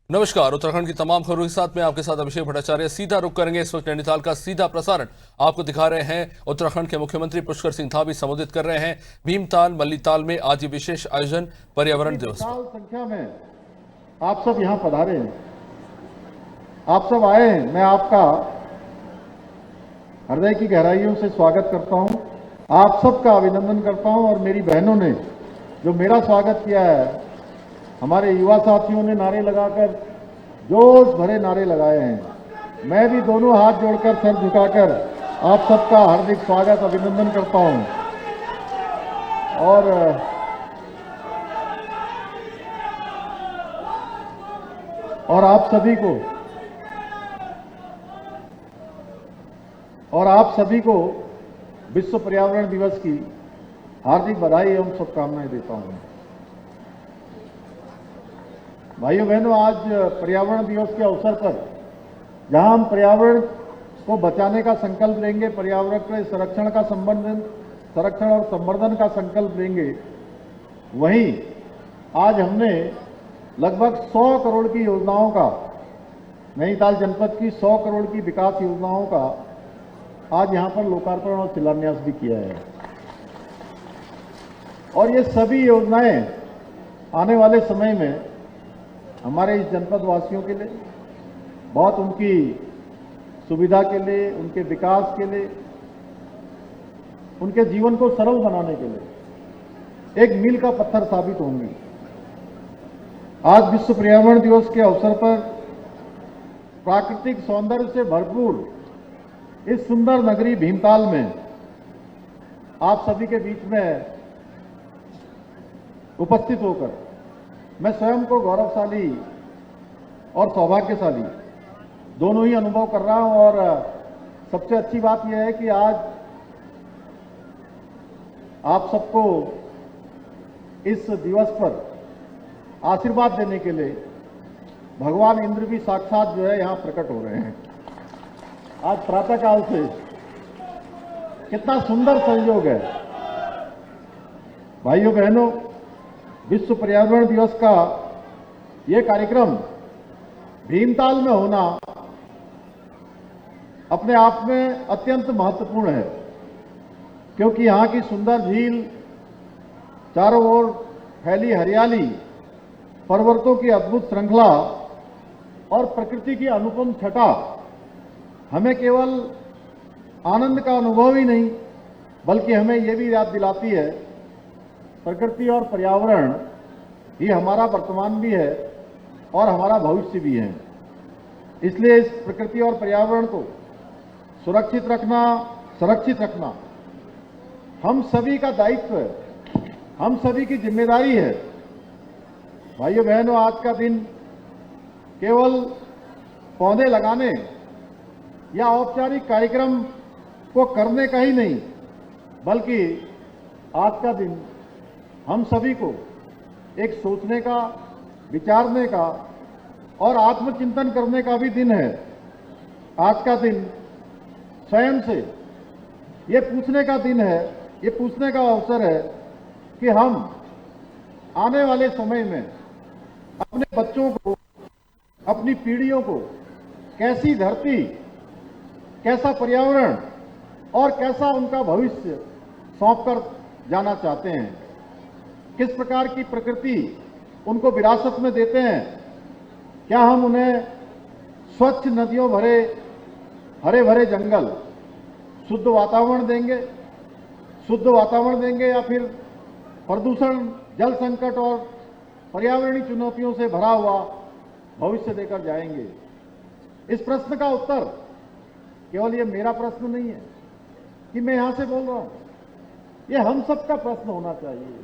नमस्कार। उत्तराखंड की तमाम खबरों के साथ में आपके साथ अभिषेक भट्टाचार्य सीधा रुख करेंगे। इस वक्त नैनीताल का सीधा प्रसारण आपको दिखा रहे हैं। उत्तराखंड के मुख्यमंत्री पुष्कर सिंह धामी संबोधित कर रहे हैं भीमताल मल्लीताल में आज ये विशेष आयोजन पर्यावरण दिवस पर। संख्या में आप सब यहाँ पधारे हैं, आप सब आए हैं। मैं आपका हृदय की गहराइयों से स्वागत करता हूँ, आप सबका अभिनंदन करता हूँ। और मेरी बहनों ने जो मेरा स्वागत किया है, हमारे युवा साथियों ने नारे लगाकर जोश भरे नारे लगाए हैं। मैं भी दोनों हाथ जोड़कर सर झुकाकर आप सबका हार्दिक स्वागत अभिनंदन करता हूं। और आप सभी को विश्व पर्यावरण दिवस की हार्दिक बधाई एवं शुभकामनाएं देता हूं। भाइयों बहनों, आज पर्यावरण दिवस के अवसर पर जहां हम पर्यावरण को बचाने का संकल्प लेंगे, पर्यावरण के संरक्षण और संवर्धन का संकल्प लेंगे, वहीं आज हमने लगभग 100 करोड़ की योजनाओं का, नैनीताल जनपद की 100 करोड़ की विकास योजनाओं का आज यहां पर लोकार्पण और शिलान्यास भी किया है। और ये सभी योजनाएं आने वाले समय में हमारे इस जनपद वासियों के लिए, बहुत उनकी सुविधा के लिए, उनके विकास के लिए, उनके जीवन को सरल बनाने के लिए एक मील का पत्थर साबित होंगी। आज विश्व पर्यावरण दिवस के अवसर पर प्राकृतिक सौंदर्य से भरपूर इस सुंदर नगरी भीमताल में आप सभी के बीच में उपस्थित होकर मैं स्वयं को गौरवशाली और सौभाग्यशाली दोनों ही अनुभव कर रहा हूं। और सबसे अच्छी बात यह है कि आज आप सबको इस दिवस पर आशीर्वाद देने के लिए भगवान इंद्र भी साक्षात जो है यहां प्रकट हो रहे हैं। आज प्रातःकाल से कितना सुंदर संयोग है। भाइयों बहनों, विश्व पर्यावरण दिवस का यह कार्यक्रम भीमताल में होना अपने आप में अत्यंत महत्वपूर्ण है, क्योंकि यहां की सुंदर झील, चारों ओर फैली हरियाली, पर्वतों की अद्भुत श्रृंखला और प्रकृति की अनुपम छटा हमें केवल आनंद का अनुभव ही नहीं, बल्कि हमें यह भी याद दिलाती है प्रकृति और पर्यावरण ही हमारा वर्तमान भी है और हमारा भविष्य भी है। इसलिए इस प्रकृति और पर्यावरण को सुरक्षित रखना, संरक्षित रखना हम सभी का दायित्व है, हम सभी की जिम्मेदारी है। भाइयों बहनों, आज का दिन केवल पौधे लगाने या औपचारिक कार्यक्रम को करने का ही नहीं, बल्कि आज का दिन हम सभी को एक सोचने का, विचारने का और आत्मचिंतन करने का भी दिन है। आज का दिन स्वयं से ये पूछने का दिन है, ये पूछने का अवसर है कि हम आने वाले समय में अपने बच्चों को, अपनी पीढ़ियों को कैसी धरती, कैसा पर्यावरण और कैसा उनका भविष्य सौंपकर जाना चाहते हैं, किस प्रकार की प्रकृति उनको विरासत में देते हैं। क्या हम उन्हें स्वच्छ नदियों भरे हरे भरे जंगल, शुद्ध वातावरण देंगे या फिर प्रदूषण, जल संकट और पर्यावरणीय चुनौतियों से भरा हुआ भविष्य देकर जाएंगे? इस प्रश्न का उत्तर केवल ये मेरा प्रश्न नहीं है कि मैं यहां से बोल रहा हूं, ये हम सबका प्रश्न होना चाहिए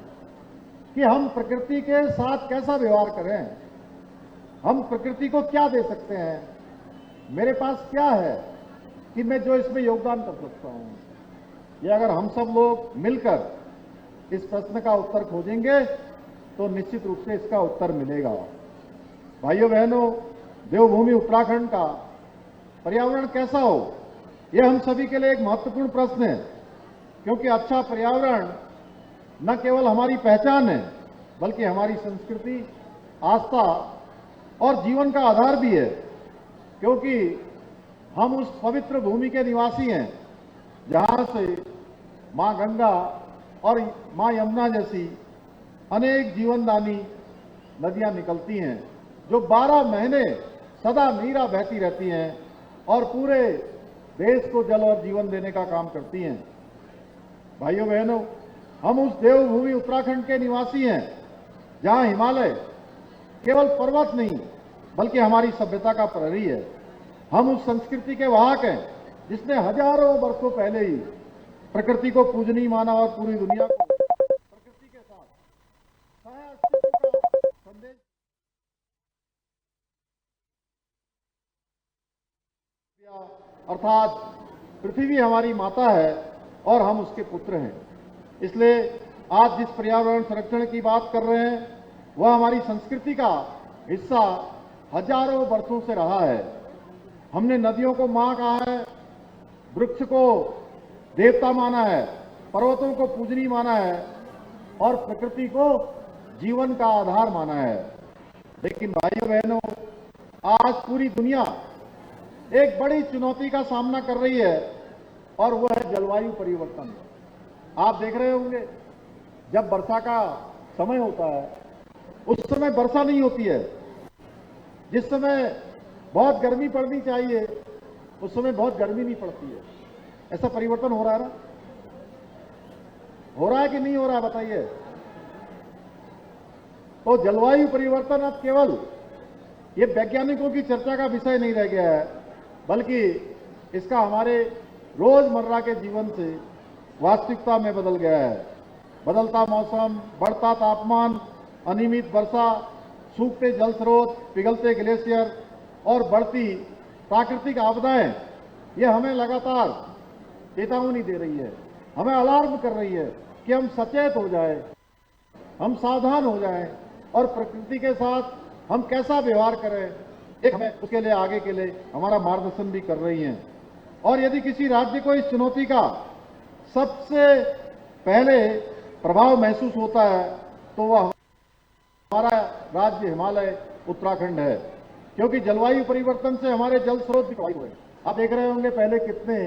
कि हम प्रकृति के साथ कैसा व्यवहार करें, हम प्रकृति को क्या दे सकते हैं, मेरे पास क्या है कि मैं जो इसमें योगदान कर सकता हूं। ये अगर हम सब लोग मिलकर इस प्रश्न का उत्तर खोजेंगे तो निश्चित रूप से इसका उत्तर मिलेगा। भाइयों बहनों, देवभूमि उत्तराखंड का पर्यावरण कैसा हो, यह हम सभी के लिए एक महत्वपूर्ण प्रश्न है, क्योंकि अच्छा पर्यावरण न केवल हमारी पहचान है, बल्कि हमारी संस्कृति, आस्था और जीवन का आधार भी है, क्योंकि हम उस पवित्र भूमि के निवासी हैं जहां से मां गंगा और मां यमुना जैसी अनेक जीवनदानी नदियां निकलती हैं, जो 12 महीने सदा नीरा बहती रहती हैं और पूरे देश को जल और जीवन देने का काम करती हैं। भाइयों बहनों, हम उस देवभूमि उत्तराखंड के निवासी हैं जहां हिमालय केवल पर्वत नहीं बल्कि हमारी सभ्यता का प्रहरी है। हम उस संस्कृति के वाहक हैं जिसने हजारों वर्षों पहले ही प्रकृति को पूजनीय माना और पूरी दुनिया को प्रकृति के साथ सह-अस्तित्व का संदेश दिया। अर्थात पृथ्वी हमारी माता है और हम उसके पुत्र हैं। इसलिए आज जिस पर्यावरण संरक्षण की बात कर रहे हैं वह हमारी संस्कृति का हिस्सा हजारों वर्षों से रहा है। हमने नदियों को मां कहा है, वृक्ष को देवता माना है, पर्वतों को पूजनीय माना है और प्रकृति को जीवन का आधार माना है। लेकिन भाइयों बहनों, आज पूरी दुनिया एक बड़ी चुनौती का सामना कर रही है और वह है जलवायु परिवर्तन। आप देख रहे होंगे जब वर्षा का समय होता है उस समय वर्षा नहीं होती है, जिस समय बहुत गर्मी पड़नी चाहिए उस समय बहुत गर्मी नहीं पड़ती है। ऐसा परिवर्तन हो रहा है ना? हो रहा है कि नहीं हो रहा है बताइए। तो जलवायु परिवर्तन अब केवल ये वैज्ञानिकों की चर्चा का विषय नहीं रह गया है, बल्कि इसका हमारे रोजमर्रा के जीवन से वास्तविकता में बदल गया है। बदलता मौसम, बढ़ता तापमान, अनियमित वर्षा, सूखते जल स्रोत, पिघलते ग्लेशियर और बढ़ती प्राकृतिक आपदाएं ये हमें लगातार चेतावनी दे रही है, हमें अलार्म कर रही है कि हम सचेत हो जाएं, हम सावधान हो जाएं और प्रकृति के साथ हम कैसा व्यवहार करें, एक हमें उसके लिए आगे के लिए हमारा मार्गदर्शन भी कर रही हैं। और यदि किसी राज्य को इस चुनौती का सबसे पहले प्रभाव महसूस होता है तो वह हमारा राज्य हिमालय उत्तराखंड है, क्योंकि जलवायु परिवर्तन से हमारे जल स्रोत भी प्रभावित हुए। आप देख रहे होंगे पहले कितने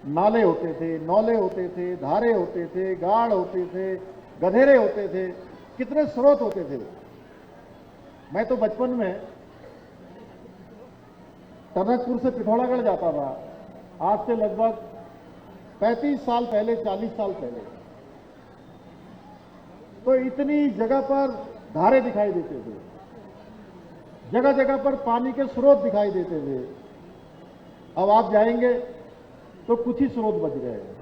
नाले होते थे, नौले होते थे, धारे होते थे, गाड़ होते थे, गधेरे होते थे, कितने स्रोत होते थे। मैं तो बचपन में टनकपुर से पिथौरागढ़ जाता था, आज से लगभग 35 साल पहले, 40 साल पहले। तो इतनी जगह पर धारे दिखाई देते थे, जगह जगह पर पानी के स्रोत दिखाई देते थे। अब आप जाएंगे तो कुछ ही स्रोत बच गए हैं,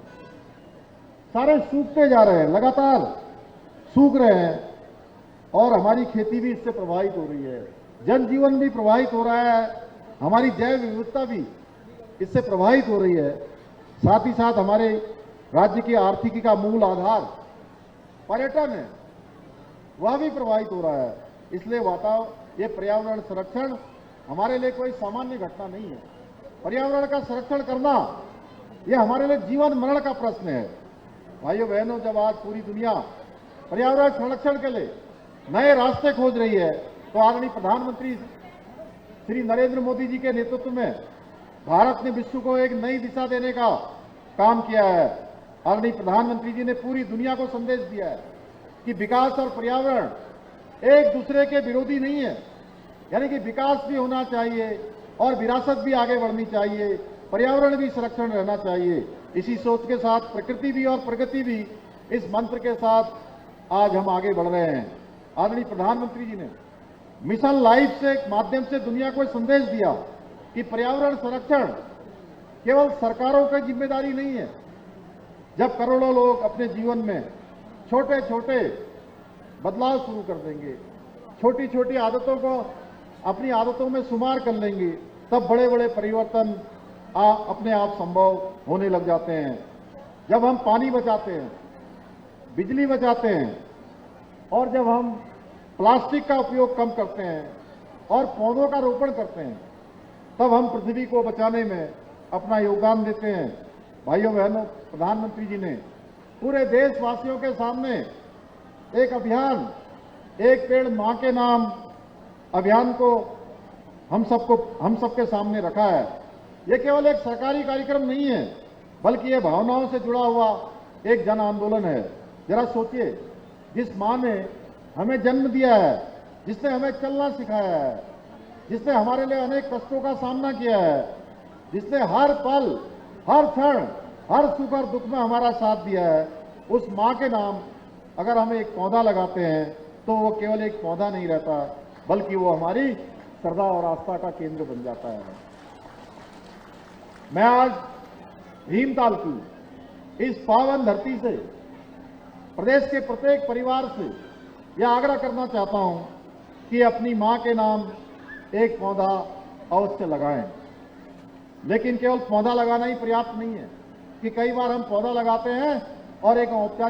सारे सूखते जा रहे हैं, लगातार सूख रहे हैं और हमारी खेती भी इससे प्रभावित हो रही है, जनजीवन भी प्रभावित हो रहा है, हमारी जैव विविधता भी इससे प्रभावित हो रही है। साथ ही साथ हमारे राज्य की आर्थिकी का मूल आधार पर्यटन है, वह भी प्रभावित हो रहा है। इसलिए ये पर्यावरण संरक्षण हमारे लिए कोई सामान्य घटना नहीं है। पर्यावरण का संरक्षण करना यह हमारे लिए जीवन मरण का प्रश्न है। भाइयों बहनों, जब आज पूरी दुनिया पर्यावरण संरक्षण के लिए नए रास्ते खोज रही है तो आदरणीय प्रधानमंत्री श्री नरेंद्र मोदी जी के नेतृत्व में भारत ने विश्व को एक नई दिशा देने का काम किया है। आदरणीय प्रधानमंत्री जी ने पूरी दुनिया को संदेश दिया है कि विकास और पर्यावरण एक दूसरे के विरोधी नहीं है, यानी कि विकास भी होना चाहिए और विरासत भी आगे बढ़नी चाहिए, पर्यावरण भी संरक्षण रहना चाहिए। इसी सोच के साथ प्रकृति भी और प्रगति भी, इस मंत्र के साथ आज हम आगे बढ़ रहे हैं। आदरणीय प्रधानमंत्री जी ने मिशन लाइफ से माध्यम से दुनिया को संदेश दिया कि पर्यावरण संरक्षण केवल सरकारों की जिम्मेदारी नहीं है। जब करोड़ों लोग अपने जीवन में छोटे छोटे बदलाव शुरू कर देंगे, छोटी छोटी आदतों को अपनी आदतों में शुमार कर लेंगे, तब बड़े बड़े परिवर्तन अपने आप संभव होने लग जाते हैं। जब हम पानी बचाते हैं, बिजली बचाते हैं और जब हम प्लास्टिक का उपयोग कम करते हैं और पौधों का रोपण करते हैं, तब हम पृथ्वी को बचाने में अपना योगदान देते हैं। भाइयों बहनों, प्रधानमंत्री जी ने पूरे देशवासियों के सामने एक अभियान, एक पेड़ मां के नाम अभियान को हम सबके सामने रखा है। ये केवल एक सरकारी कार्यक्रम नहीं है, बल्कि ये भावनाओं से जुड़ा हुआ एक जन आंदोलन है। जरा सोचिए, जिस मां ने हमें जन्म दिया है, जिसने हमें चलना सिखाया है, जिसने हमारे लिए अनेक कष्टों का सामना किया है, जिसने हर पल, हर क्षण, हर सुख और दुख में हमारा साथ दिया है, उस मां के नाम अगर हम एक पौधा लगाते हैं तो वो केवल एक पौधा नहीं रहता, बल्कि वो हमारी श्रद्धा और आस्था का केंद्र बन जाता है। मैं आज भीमताल की इस पावन धरती से, प्रदेश के प्रत्येक परिवार से यह आग्रह करना चाहता हूं कि अपनी मां के नाम एक पौधा अवश्य लगाएं। लेकिन केवल पौधा लगाना ही पर्याप्त नहीं है कि कई बार हम पौधा लगाते हैं और एक औपचारिक